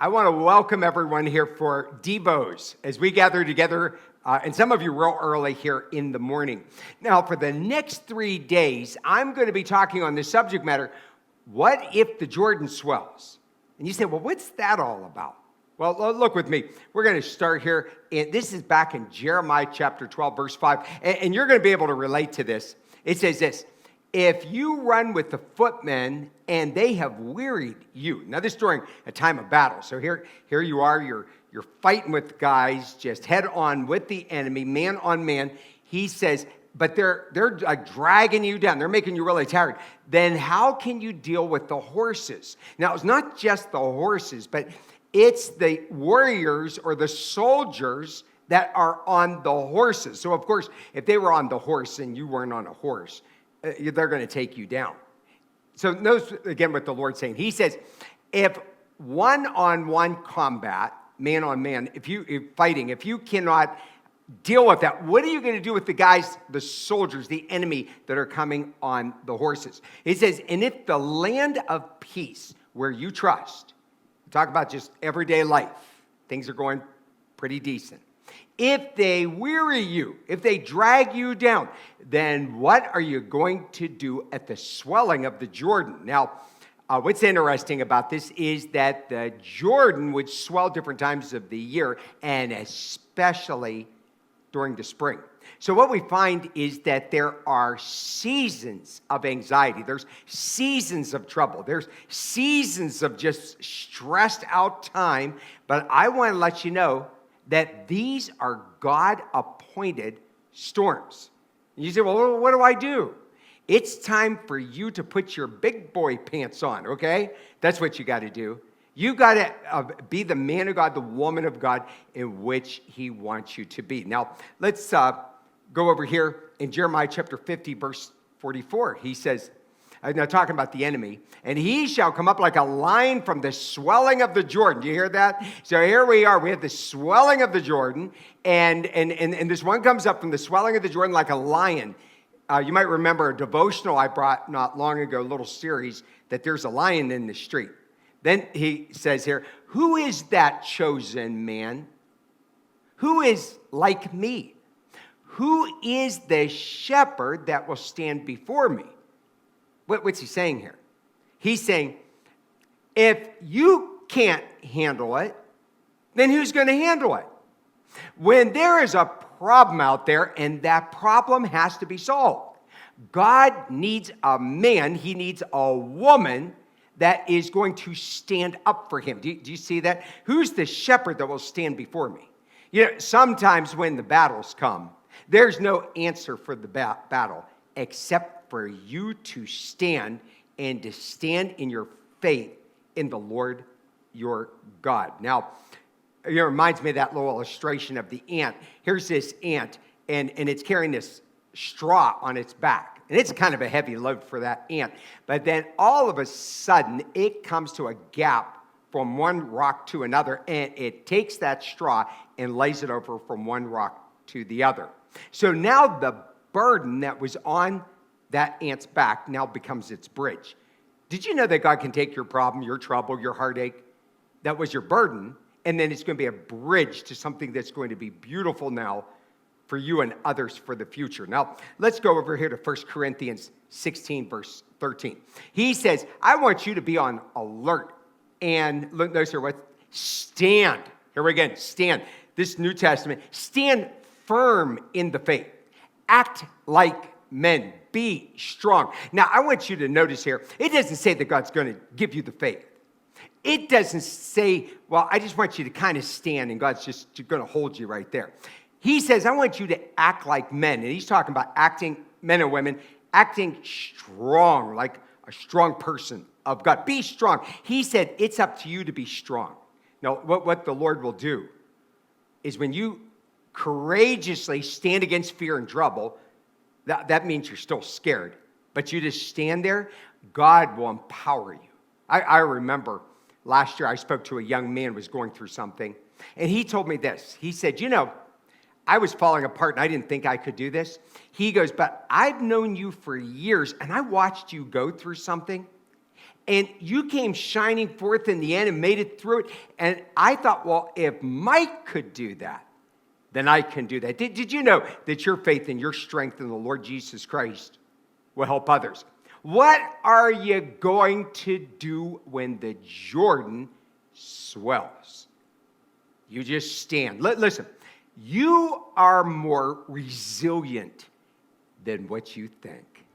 I want to welcome everyone here for Devos as we gather together, and some of you real early here in the morning. Now, for the next 3 days, I'm going to be talking on this subject matter, what if the Jordan swells? And you say, well, what's that all about? Well, look with me. We're going to start here. And this is back in Jeremiah chapter 12, verse 5. And you're going to be able to relate to this. It says this, if you run with the footmen and they have wearied you. Now, this is during a time of battle. So here you are. You're fighting with guys just head on with the enemy, man on man. He says, but they're like dragging you down. They're making you really tired. Then how can you deal with the horses? Now, it's not just the horses, but it's the warriors or the soldiers that are on the horses. So, of course, if they were on the horse and you weren't on a horse, they're going to take you down. So notice again what the Lord's saying. He says, if one-on-one combat, man on man, if you cannot deal with that, what are you going to do with the guys, the soldiers, the enemy that are coming on the horses? He says, and if the land of peace where you trust, talk about just everyday life, things are going pretty decent. If they weary you, if they drag you down, then what are you going to do at the swelling of the Jordan? Now, what's interesting about this is that the Jordan would swell different times of the year, and especially during the spring. So what we find is that there are seasons of anxiety. There's seasons of trouble. There's seasons of just stressed out time. But I want to let you know that these are God-appointed storms. You say, well, what do I do? It's time for you to put your big boy pants on, okay? That's what you got to do. You got to be the man of God, the woman of God in which he wants you to be. Now, let's go over here in Jeremiah chapter 50, verse 44. He says, now talking about the enemy, and he shall come up like a lion from the swelling of the Jordan. Do you hear that? So here we are. We have the swelling of the Jordan, and this one comes up from the swelling of the Jordan like a lion. You might remember a devotional I brought not long ago, a little series, that there's a lion in the street. Then he says here, who is that chosen man? Who is like me? Who is the shepherd that will stand before me? What's he saying here? He's saying, if you can't handle it, then who's going to handle it? When there is a problem out there and that problem has to be solved, God needs a man, he needs a woman that is going to stand up for him. Do you see that? Who's the shepherd that will stand before me? You know, sometimes when the battles come, there's no answer for the battle except for you to stand and to stand in your faith in the Lord your God. Now, it reminds me of that little illustration of the ant. Here's this ant, and it's carrying this straw on its back. And it's kind of a heavy load for that ant. But then all of a sudden, it comes to a gap from one rock to another, and it takes that straw and lays it over from one rock to the other. So now the burden that was on that ant's back now becomes its bridge. Did you know that God can take your problem, your trouble, your heartache, that was your burden, and then it's going to be a bridge to something that's going to be beautiful now for you and others for the future. Now, let's go over here to 1 Corinthians 16, verse 13. He says, I want you to be on alert. And look, notice here, what? Stand. Here we again, stand. This New Testament, stand firm in the faith. Act like men. Be strong. Now, I want you to notice here, it doesn't say that God's going to give you the faith. It doesn't say, well, I just want you to kind of stand and God's just going to hold you right there. He says, I want you to act like men. And he's talking about acting, men and women, acting strong, like a strong person of God. Be strong. He said, it's up to you to be strong. Now, what the Lord will do is when you courageously stand against fear and trouble, that means you're still scared. But you just stand there, God will empower you. I remember last year I spoke to a young man who was going through something. And he told me this. He said, you know, I was falling apart and I didn't think I could do this. He goes, but I've known you for years and I watched you go through something And you came shining forth in the end and made it through it. And I thought, well, if Mike could do that, then I can do that. Did you know that your faith and your strength in the Lord Jesus Christ will help others? What are you going to do when the Jordan swells? You just stand. Listen, you are more resilient than what you think.